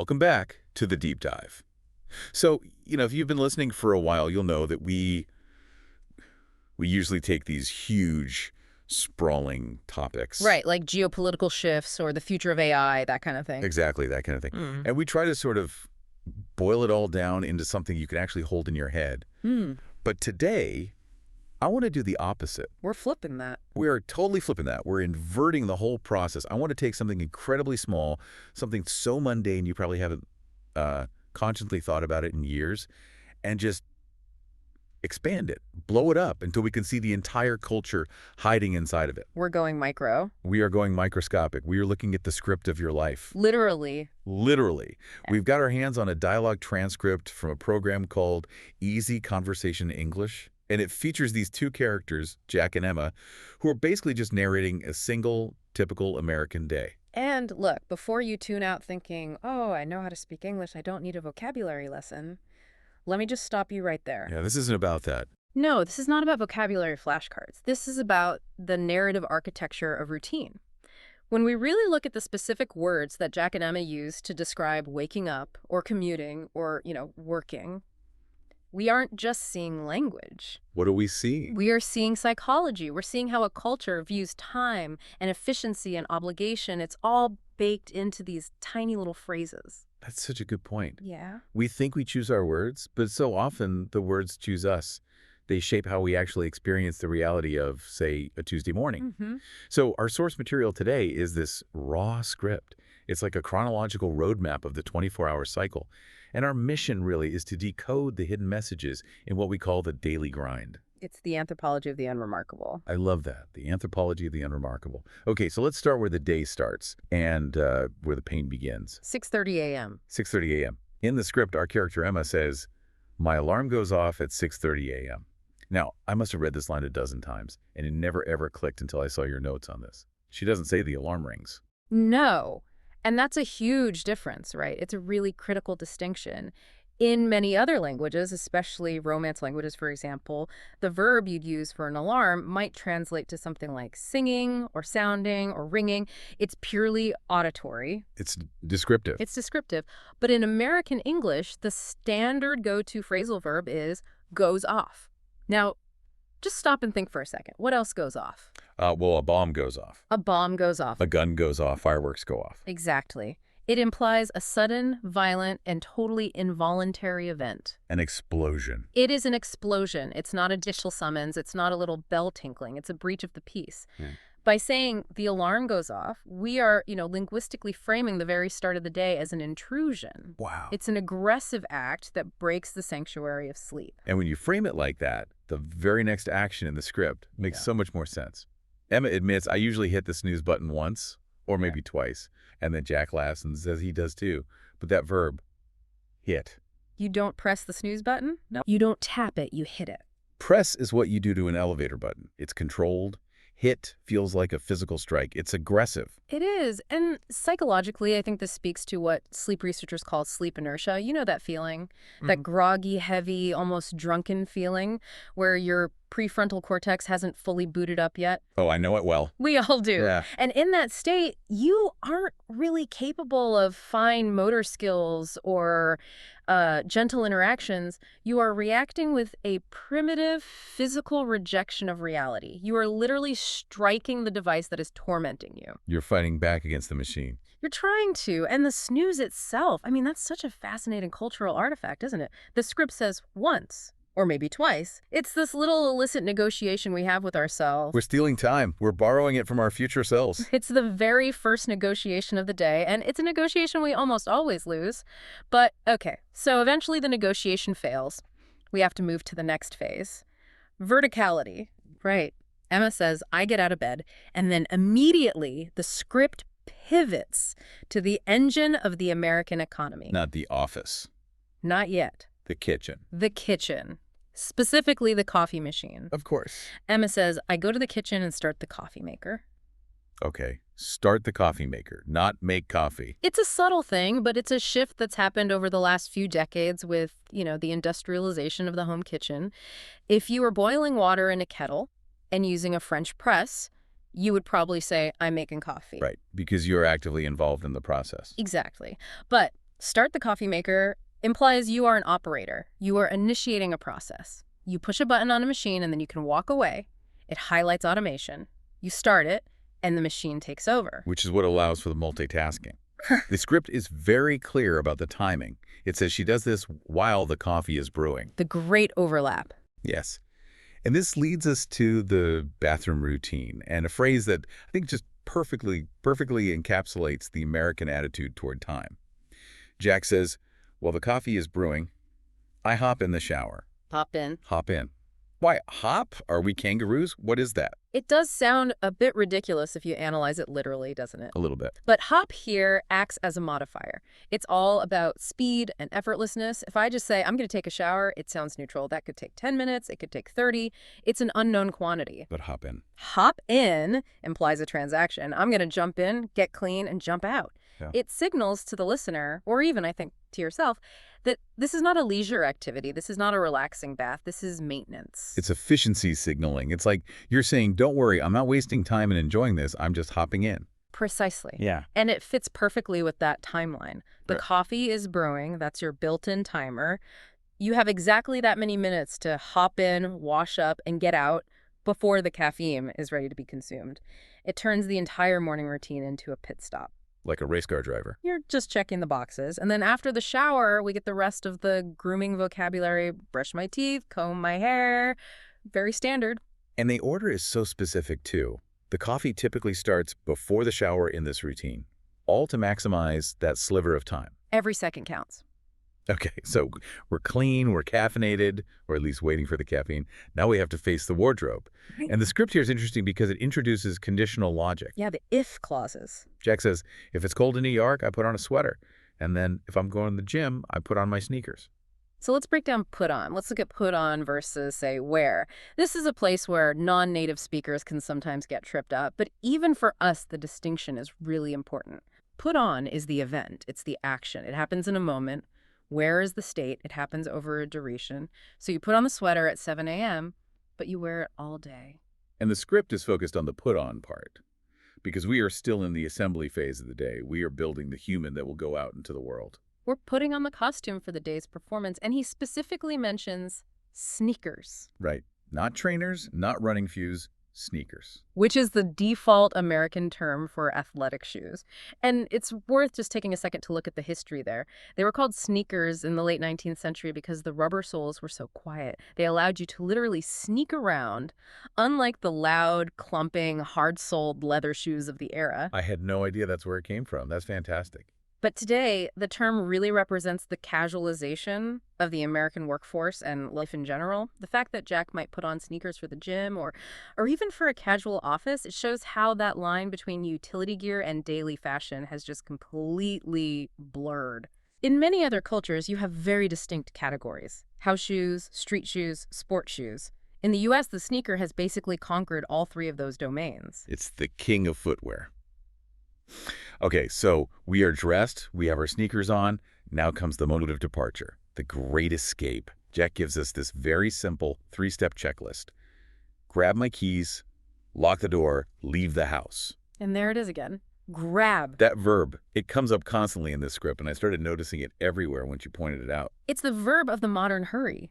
Welcome back to the deep dive. So, if you've been listening for a while, you'll know that we usually take these huge, sprawling topics. Right, like geopolitical shifts or the future of AI, that kind of thing. Exactly, that kind of thing. Mm. And we try to sort of boil it all down into something you can actually hold in your head. Hmm. But today, I want to do the opposite. We're flipping that. We are totally flipping that. We're inverting the whole process. I want to take something incredibly small, something so mundane you probably haven't consciously thought about it in years, and just expand it, blow it up until we can see the entire culture hiding inside of it. We're going micro. We are going microscopic. We are looking at the script of your life. Literally. Literally. We've got our hands on a dialogue transcript from a program called Easy Conversation English. And it features these two characters, Jack and Emma, who are basically just narrating a single, typical American day. And look, before you tune out thinking, oh, I know how to speak English, I don't need a vocabulary lesson, let me just stop you right there. Yeah, this isn't about that. No, this is not about vocabulary flashcards. This is about the narrative architecture of routine. When we really look at the specific words that Jack and Emma use to describe waking up or commuting or, working, we aren't just seeing language. What do we see? We are seeing psychology. We're seeing how a culture views time and efficiency and obligation. It's all baked into these tiny little phrases. That's such a good point. Yeah. We think we choose our words, but so often the words choose us. They shape how we actually experience the reality of, say, a Tuesday morning. Mm-hmm. So our source material today is this raw script. It's like a chronological roadmap of the 24-hour cycle. And our mission really is to decode the hidden messages in what we call the daily grind. It's the anthropology of the unremarkable. I love that, the anthropology of the unremarkable. Okay, so let's start where the day starts and where the pain begins. 6:30 a.m. 6:30 a.m. In the script, our character Emma says, "My alarm goes off at 6:30 a.m." Now, I must have read this line a dozen times, and it never ever clicked until I saw your notes on this. She doesn't say the alarm rings. No. And that's a huge difference, right? It's a really critical distinction. In many other languages, especially Romance languages, for example, the verb you'd use for an alarm might translate to something like singing or sounding or ringing. It's purely auditory. It's descriptive. It's descriptive. But in American English, the standard go-to phrasal verb is goes off. Now, just stop and think for a second. What else goes off? Well, a bomb goes off. A bomb goes off. A gun goes off. Fireworks go off. Exactly. It implies a sudden, violent, and totally involuntary event. An explosion. It is an explosion. It's not a digital summons. It's not a little bell tinkling. It's a breach of the peace. Yeah. By saying the alarm goes off, we are, linguistically framing the very start of the day as an intrusion. Wow. It's an aggressive act that breaks the sanctuary of sleep. And when you frame it like that, the very next action in the script makes so much more sense. Emma admits, I usually hit the snooze button once or maybe twice. And then Jack laughs and says he does too. But that verb, hit. You don't press the snooze button? No. You don't tap it, you hit it. Press is what you do to an elevator button. It's controlled. Hit feels like a physical strike. It's aggressive. It is. And psychologically, I think this speaks to what sleep researchers call sleep inertia. You know that feeling, that groggy, heavy, almost drunken feeling where your prefrontal cortex hasn't fully booted up yet. Oh, I know it well. We all do. Yeah. And in that state, you aren't really capable of fine motor skills or gentle interactions. You are reacting with a primitive physical rejection of reality. You are literally striking the device that is tormenting you. You're fighting back against the machine. You're trying to. And the snooze itself, that's such a fascinating cultural artifact, isn't it? The script says once. Or maybe twice. It's this little illicit negotiation we have with ourselves. We're stealing time. We're borrowing it from our future selves. It's the very first negotiation of the day, and it's a negotiation we almost always lose. But, okay, so eventually the negotiation fails. We have to move to the next phase. Verticality. Right. Emma says, I get out of bed, and then immediately the script pivots to the engine of the American economy. Not the office. Not yet. The kitchen. The kitchen. Specifically the coffee machine. Of course. Emma says, I go to the kitchen and start the coffee maker. Okay, start the coffee maker, not make coffee. It's a subtle thing, but it's a shift that's happened over the last few decades with, the industrialization of the home kitchen. If you were boiling water in a kettle and using a French press, you would probably say, I'm making coffee. Right, because you're actively involved in the process. Exactly. But Start the coffee maker implies you are an operator. You are initiating a process. You push a button on a machine and then you can walk away. It highlights automation. You start it and the machine takes over. Which is what allows for the multitasking. The script is very clear about the timing. It says she does this while the coffee is brewing. The great overlap. Yes. And this leads us to the bathroom routine, and a phrase that I think just perfectly encapsulates the American attitude toward time. Jack says, while the coffee is brewing, I hop in the shower. Pop in. Hop in. Why, hop? Are we kangaroos? What is that? It does sound a bit ridiculous if you analyze it literally, doesn't it? A little bit. But hop here acts as a modifier. It's all about speed and effortlessness. If I just say, I'm going to take a shower, it sounds neutral. That could take 10 minutes. It could take 30. It's an unknown quantity. But hop in. Hop in implies a transaction. I'm going to jump in, get clean, and jump out. Yeah. It signals to the listener, or even, I think, to yourself, that this is not a leisure activity. This is not a relaxing bath. This is maintenance. It's efficiency signaling. It's like you're saying, don't worry, I'm not wasting time and enjoying this. I'm just hopping in. Precisely. Yeah. And it fits perfectly with that timeline. The Right. coffee is brewing. That's your built-in timer. You have exactly that many minutes to hop in, wash up, and get out before the caffeine is ready to be consumed. It turns the entire morning routine into a pit stop. Like a race car driver. You're just checking the boxes. And then after the shower, we get the rest of the grooming vocabulary. Brush my teeth, comb my hair. Very standard. And the order is so specific, too. The coffee typically starts before the shower in this routine, all to maximize that sliver of time. Every second counts. Okay, so we're clean, we're caffeinated, or at least waiting for the caffeine. Now we have to face the wardrobe. And the script here is interesting because it introduces conditional logic. Yeah, the if clauses. Jack says, if it's cold in New York, I put on a sweater. And then if I'm going to the gym, I put on my sneakers. So let's break down put on. Let's look at put on versus, say, wear. This is a place where non-native speakers can sometimes get tripped up, but even for us, the distinction is really important. Put on is the event. It's the action. It happens in a moment. Wear is the state. It happens over a duration. So you put on the sweater at 7 a.m., but you wear it all day. And the script is focused on the put on part. Because we are still in the assembly phase of the day. We are building the human that will go out into the world. We're putting on the costume for the day's performance, and he specifically mentions sneakers. Right. Not trainers, not running shoes, sneakers. Which is the default American term for athletic shoes. And it's worth just taking a second to look at the history there. They were called sneakers in the late 19th century because the rubber soles were so quiet. They allowed you to literally sneak around, unlike the loud, clumping, hard-soled leather shoes of the era. I had no idea that's where it came from. That's fantastic. But today, the term really represents the casualization of the American workforce and life in general. The fact that Jack might put on sneakers for the gym or even for a casual office, it shows how that line between utility gear and daily fashion has just completely blurred. In many other cultures, you have very distinct categories: house shoes, street shoes, sport shoes. In the U.S., the sneaker has basically conquered all three of those domains. It's the king of footwear. Okay, so we are dressed, we have our sneakers on. Now comes the moment of departure, the great escape. Jack gives us this very simple 3-step checklist. Grab my keys, lock the door, leave the house. And there it is again. Grab. That verb, it comes up constantly in this script, and I started noticing it everywhere once you pointed it out. It's the verb of the modern hurry.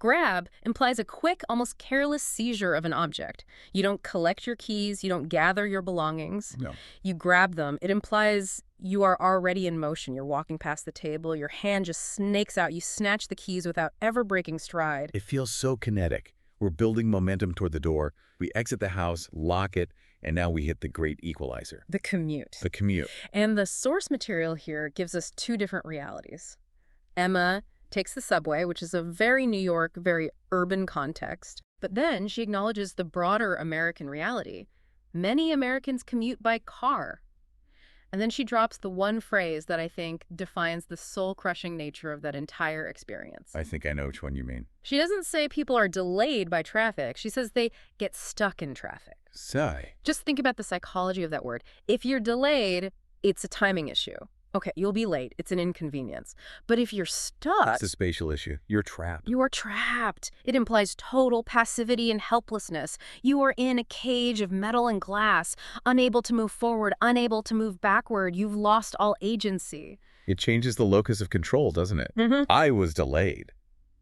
Grab implies a quick, almost careless seizure of an object. You don't collect your keys. You don't gather your belongings. No. You grab them. It implies you are already in motion. You're walking past the table. Your hand just snakes out. You snatch the keys without ever breaking stride. It feels so kinetic. We're building momentum toward the door. We exit the house, lock it, and now we hit the great equalizer. The commute. The commute. And the source material here gives us two different realities. Emma takes the subway, which is a very New York, very urban context. But then she acknowledges the broader American reality. Many Americans commute by car. And then she drops the one phrase that I think defines the soul-crushing nature of that entire experience. I think I know which one you mean. She doesn't say people are delayed by traffic. She says they get stuck in traffic. Sigh. Just think about the psychology of that word. If you're delayed, it's a timing issue. Okay, you'll be late. It's an inconvenience. But if you're stuck, It's a spatial issue. You're trapped. you are trapped. It implies total passivity and helplessness. You are in a cage of metal and glass, unable to move forward, unable to move backward. You've lost all agency. It changes the locus of control, doesn't it? Mm-hmm. I was delayed.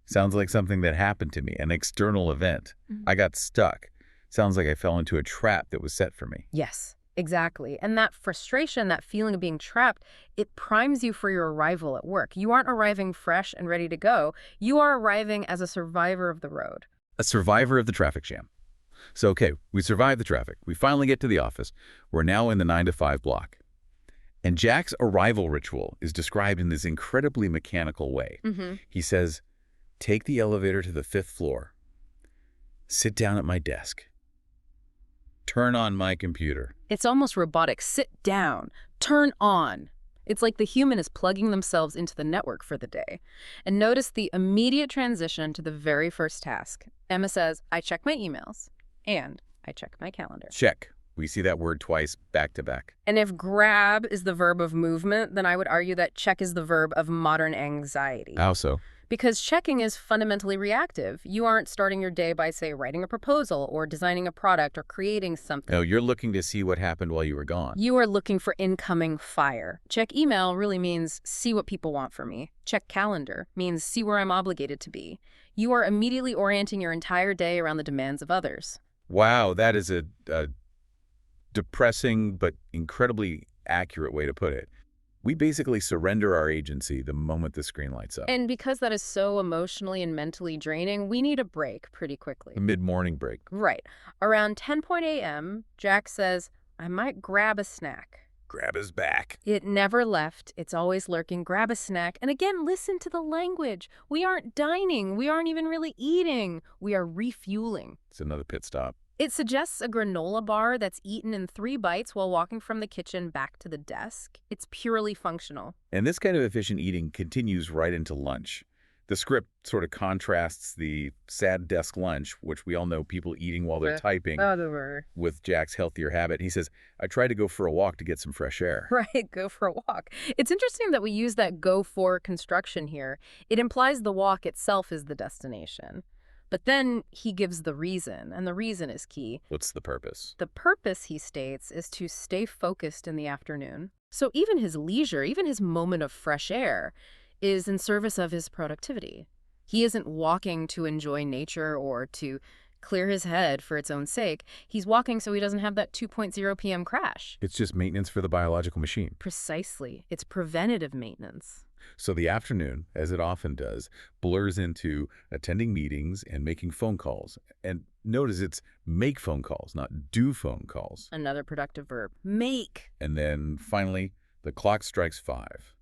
Sounds like something that happened to me, an external event. I got stuck. Sounds like I fell into a trap that was set for me. Yes, exactly. And that frustration, that feeling of being trapped, it primes you for your arrival at work. You aren't arriving fresh and ready to go. You are arriving as a survivor of the road. A survivor of the traffic jam. So, okay, we survived the traffic. We finally get to the office. We're now in the 9 to 5 block. And Jack's arrival ritual is described in this incredibly mechanical way. Mm-hmm. He says, take the elevator to the 5th floor, sit down at my desk, turn on my computer. It's almost robotic. Sit down. Turn on. It's like the human is plugging themselves into the network for the day. And notice the immediate transition to the very first task. Emma says, I check my emails and I check my calendar. Check. We see that word twice back to back. And if grab is the verb of movement, then I would argue that check is the verb of modern anxiety. How so? Because checking is fundamentally reactive. You aren't starting your day by, say, writing a proposal or designing a product or creating something. No, you're looking to see what happened while you were gone. You are looking for incoming fire. Check email really means see what people want from me. Check calendar means see where I'm obligated to be. You are immediately orienting your entire day around the demands of others. Wow, that is a depressing but incredibly accurate way to put it. We basically surrender our agency the moment the screen lights up. And because that is so emotionally and mentally draining, we need a break pretty quickly. A mid-morning break. Right. Around 10 a.m., Jack says, I might grab a snack. Grab his back. It never left. It's always lurking. Grab a snack. And again, listen to the language. We aren't dining. We aren't even really eating. We are refueling. It's another pit stop. It suggests a granola bar that's eaten in 3 bites while walking from the kitchen back to the desk. It's purely functional. And this kind of efficient eating continues right into lunch. The script sort of contrasts the sad desk lunch, which we all know people eating while they're typing, with Jack's healthier habit. He says, I tried to go for a walk to get some fresh air. Right, go for a walk. It's interesting that we use that go for construction here. It implies the walk itself is the destination. But then he gives the reason, and the reason is key. What's the purpose? The purpose, he states, is to stay focused in the afternoon. So even his leisure, even his moment of fresh air, is in service of his productivity. He isn't walking to enjoy nature or to clear his head for its own sake. He's walking so he doesn't have that 2.0 p.m. crash. It's just maintenance for the biological machine. Precisely. It's preventative maintenance. So the afternoon, as it often does, blurs into attending meetings and making phone calls. And notice it's make phone calls, not do phone calls. Another productive verb. Make. And then finally, the clock strikes 5.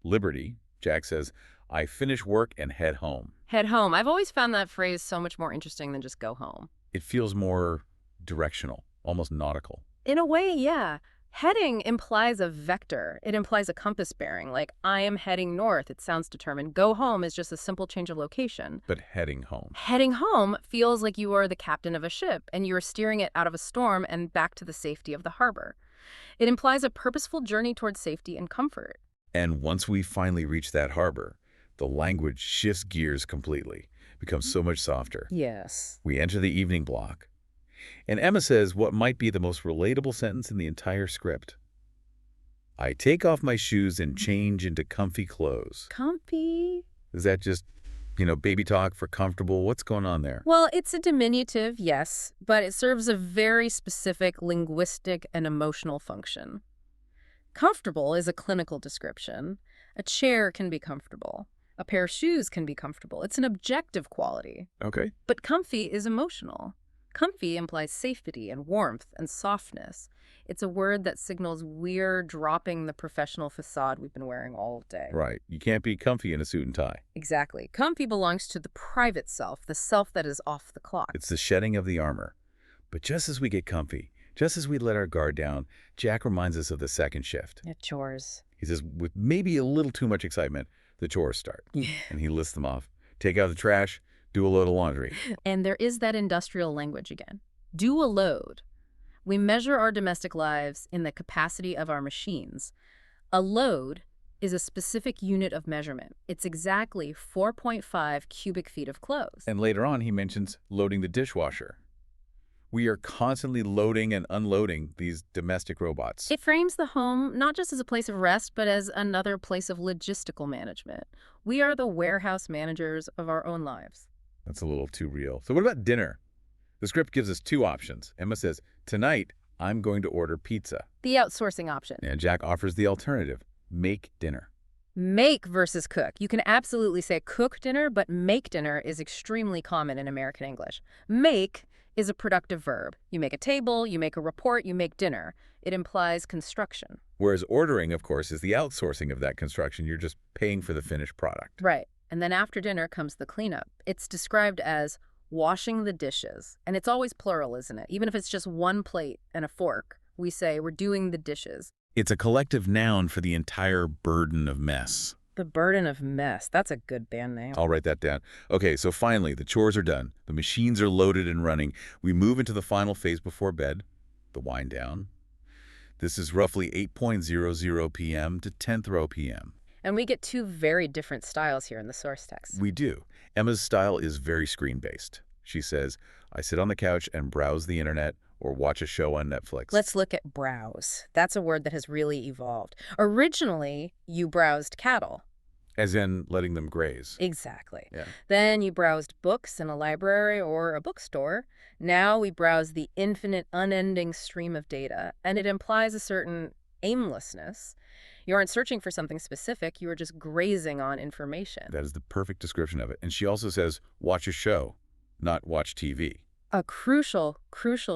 Liberty, Jack says, I finish work and head home. Head home. I've always found that phrase so much more interesting than just go home. It feels more directional, almost nautical. In a way, yeah. Heading implies a vector. It implies a compass bearing, like I am heading north. It sounds determined. Go home is just a simple change of location. But heading home. Heading home feels like you are the captain of a ship and you are steering it out of a storm and back to the safety of the harbor. It implies a purposeful journey towards safety and comfort. And once we finally reach that harbor, the language shifts gears completely, becomes so much softer. Yes. We enter the evening block. And Emma says what might be the most relatable sentence in the entire script. I take off my shoes and change into comfy clothes. Comfy. Is that just, baby talk for comfortable? What's going on there? Well, it's a diminutive, yes, but it serves a very specific linguistic and emotional function. Comfortable is a clinical description. A chair can be comfortable. A pair of shoes can be comfortable. It's an objective quality. Okay. But comfy is emotional. Comfy implies safety and warmth and softness. It's a word that signals we're dropping the professional facade we've been wearing all day. Right. You can't be comfy in a suit and tie. Exactly. Comfy belongs to the private self, the self that is off the clock. It's the shedding of the armor. But just as we get comfy, just as we let our guard down, Jack reminds us of the second shift. Chores. He says, with maybe a little too much excitement, the chores start. And he lists them off. Take out the trash, do a load of laundry. And there is that industrial language again. Do a load. We measure our domestic lives in the capacity of our machines. A load is a specific unit of measurement. It's exactly 4.5 cubic feet of clothes. And later on, he mentions loading the dishwasher. We are constantly loading and unloading these domestic robots. It frames the home not just as a place of rest, but as another place of logistical management. We are the warehouse managers of our own lives. That's a little too real. So what about dinner? The script gives us two options. Emma says, tonight, I'm going to order pizza. The outsourcing option. And Jack offers the alternative, make dinner. Make versus cook. You can absolutely say cook dinner, but make dinner is extremely common in American English. Make is a productive verb. You make a table, you make a report, you make dinner. It implies construction. Whereas ordering, of course, is the outsourcing of that construction. You're just paying for the finished product. Right. And then after dinner comes the cleanup. It's described as washing the dishes. And it's always plural, isn't it? Even if it's just one plate and a fork, we say we're doing the dishes. It's a collective noun for the entire burden of mess. The burden of mess. That's a good band name. I'll write that down. Okay, so finally, the chores are done. The machines are loaded and running. We move into the final phase before bed, the wind down. This is roughly 8:00 p.m. to 10:00 p.m. And we get two very different styles here in the source text. We do. Emma's style is very screen-based. She says, I sit on the couch and browse the internet or watch a show on Netflix. Let's look at browse. That's a word that has really evolved. Originally, you browsed cattle. As in letting them graze. Exactly. Yeah. Then you browsed books in a library or a bookstore. Now we browse the infinite, unending stream of data, and it implies a certain aimlessness. You aren't searching for something specific, you are just grazing on information. That is the perfect description of it. And she also says, watch a show, not watch TV. A crucial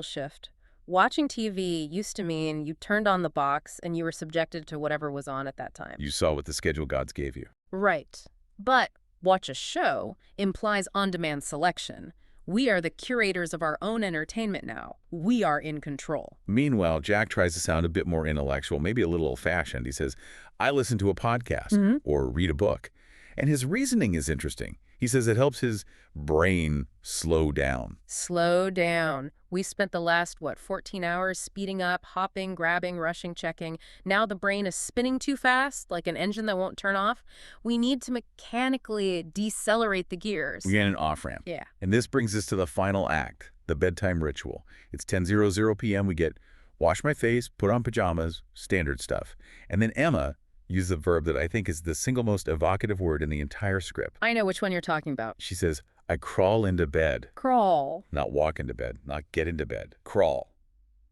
shift. Watching TV used to mean you turned on the box and you were subjected to whatever was on at that time. You saw what the schedule gods gave you. Right. But watch a show implies on-demand selection. We are the curators of our own entertainment now. We are in control. Meanwhile, Jack tries to sound a bit more intellectual, maybe a little old-fashioned. He says, I listen to a podcast or read a book. And his reasoning is interesting. He says it helps his brain slow down. Slow down. We spent the last, 14 hours speeding up, hopping, grabbing, rushing, checking. Now the brain is spinning too fast, like an engine that won't turn off. We need to mechanically decelerate the gears. We get an off-ramp. Yeah. And this brings us to the final act, the bedtime ritual. It's 10:00 p.m. We get wash my face, put on pajamas, standard stuff. And then Emma uses a verb that I think is the single most evocative word in the entire script. I know which one you're talking about. She says, I crawl into bed. Crawl. Not walk into bed, not get into bed. Crawl.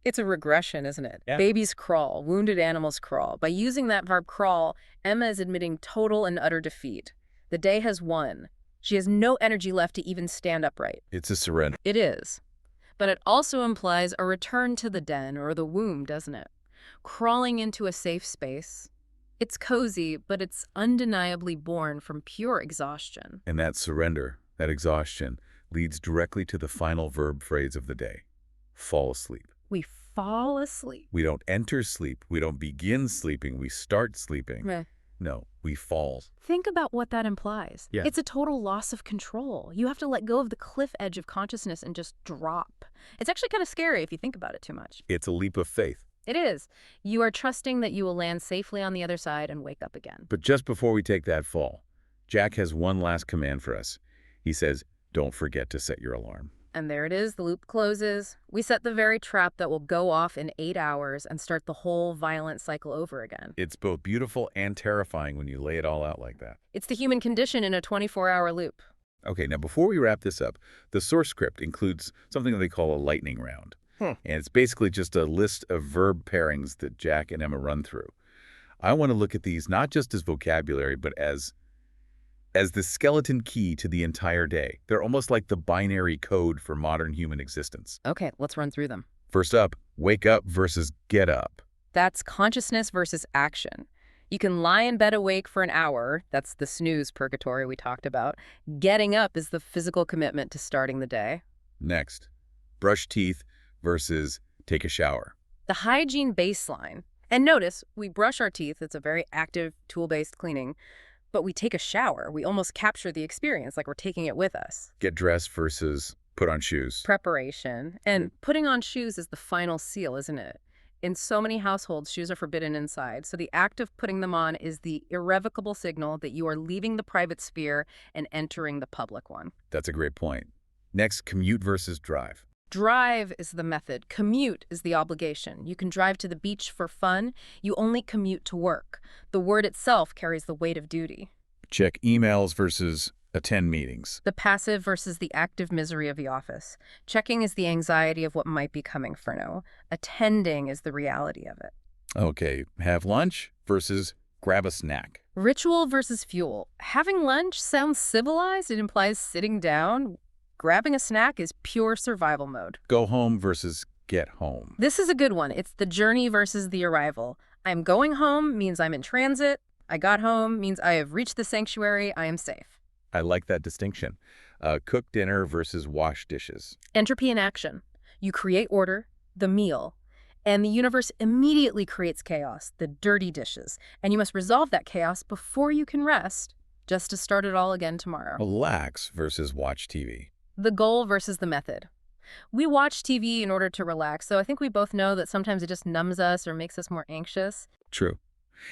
It's a regression, isn't it? Yeah. Babies crawl, wounded animals crawl. By using that verb crawl, Emma is admitting total and utter defeat. The day has won. She has no energy left to even stand upright. It's a surrender. It is. But it also implies a return to the den or the womb, doesn't it? Crawling into a safe space. It's cozy, but it's undeniably born from pure exhaustion. And that surrender, that exhaustion, leads directly to the final verb phrase of the day. Fall asleep. We fall asleep. We don't enter sleep. We don't begin sleeping. We start sleeping. Meh. No, we fall. Think about what that implies. Yeah. It's a total loss of control. You have to let go of the cliff edge of consciousness and just drop. It's actually kind of scary if you think about it too much. It's a leap of faith. It is. You are trusting that you will land safely on the other side and wake up again. But just before we take that fall, Jack has one last command for us. He says, don't forget to set your alarm. And there it is, the loop closes. We set the very trap that will go off in 8 hours and start the whole violent cycle over again. It's both beautiful and terrifying when you lay it all out like that. It's the human condition in a 24-hour loop. Okay, now before we wrap this up, the source script includes something that they call a lightning round. And it's basically just a list of verb pairings that Jack and Emma run through. I want to look at these not just as vocabulary, but as the skeleton key to the entire day. They're almost like the binary code for modern human existence. Okay, let's run through them. First up, wake up versus get up. That's consciousness versus action. You can lie in bed awake for an hour. That's the snooze purgatory we talked about. Getting up is the physical commitment to starting the day. Next, brush teeth versus take a shower. The hygiene baseline. And notice, we brush our teeth. It's a very active, tool-based cleaning. But we take a shower. We almost capture the experience like we're taking it with us. Get dressed versus put on shoes. Preparation. And putting on shoes is the final seal, isn't it? In so many households, shoes are forbidden inside. So the act of putting them on is the irrevocable signal that you are leaving the private sphere and entering the public one. That's a great point. Next, commute versus drive. Drive is the method. Commute is the obligation. You can drive to the beach for fun. You only commute to work. The word itself carries the weight of duty. Check emails versus attend meetings. The passive versus the active misery of the office. Checking is the anxiety of what might be coming for no. Attending is the reality of it. Okay, have lunch versus grab a snack. Ritual versus fuel. Having lunch sounds civilized. It implies sitting down. Grabbing a snack is pure survival mode. Go home versus get home. This is a good one. It's the journey versus the arrival. I'm going home means I'm in transit. I got home means I have reached the sanctuary. I am safe. I like that distinction. Cook dinner versus wash dishes. Entropy in action. You create order, the meal, and the universe immediately creates chaos, the dirty dishes. And you must resolve that chaos before you can rest, just to start it all again tomorrow. Relax versus watch TV. The goal versus the method. We watch TV in order to relax, so I think we both know that sometimes it just numbs us or makes us more anxious. True.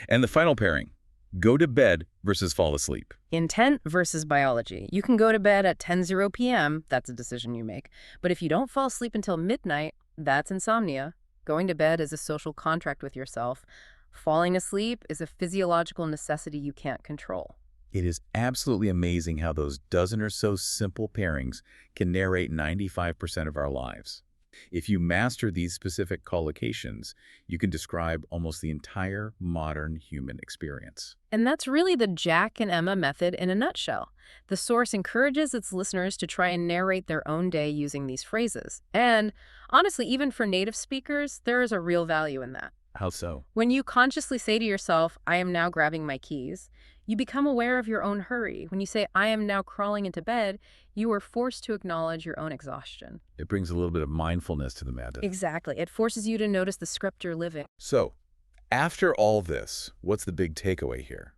And the final pairing, go to bed versus fall asleep. Intent versus biology. You can go to bed at 10:00 p.m., that's a decision you make. But if you don't fall asleep until midnight, that's insomnia. Going to bed is a social contract with yourself. Falling asleep is a physiological necessity you can't control. It is absolutely amazing how those dozen or so simple pairings can narrate 95% of our lives. If you master these specific collocations, you can describe almost the entire modern human experience. And that's really the Jack and Emma method in a nutshell. The source encourages its listeners to try and narrate their own day using these phrases. And honestly, even for native speakers, there is a real value in that. How so? When you consciously say to yourself, I am now grabbing my keys, you become aware of your own hurry. When you say, I am now crawling into bed, you are forced to acknowledge your own exhaustion. It brings a little bit of mindfulness to the madness. Exactly. It forces you to notice the script you're living. So, after all this, what's the big takeaway here?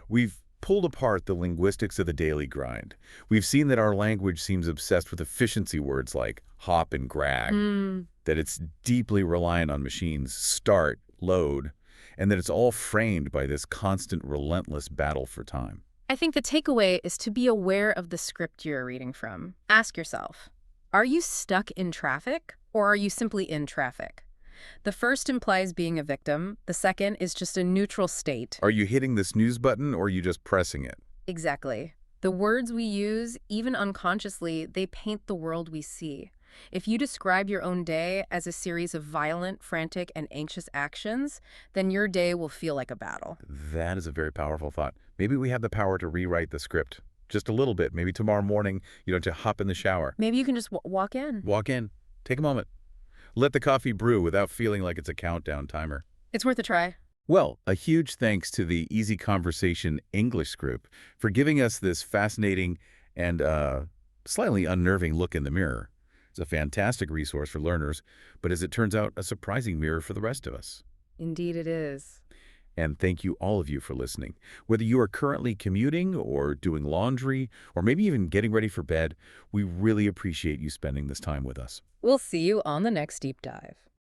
We've pulled apart the linguistics of the daily grind. We've seen that our language seems obsessed with efficiency words like hop and grag, that it's deeply reliant on machines, start, load, and that it's all framed by this constant, relentless battle for time. I think the takeaway is to be aware of the script you're reading from. Ask yourself, are you stuck in traffic or are you simply in traffic? The first implies being a victim. The second is just a neutral state. Are you hitting the snooze button or are you just pressing it? Exactly. The words we use, even unconsciously, they paint the world we see. If you describe your own day as a series of violent, frantic, and anxious actions, then your day will feel like a battle. That is a very powerful thought. Maybe we have the power to rewrite the script just a little bit. Maybe tomorrow morning, to hop in the shower. Maybe you can just walk in. Walk in. Take a moment. Let the coffee brew without feeling like it's a countdown timer. It's worth a try. Well, a huge thanks to the Easy Conversation English group for giving us this fascinating and slightly unnerving look in the mirror. It's a fantastic resource for learners, but as it turns out, a surprising mirror for the rest of us. Indeed it is. And thank you, all of you, for listening. Whether you are currently commuting or doing laundry or maybe even getting ready for bed, we really appreciate you spending this time with us. We'll see you on the next deep dive.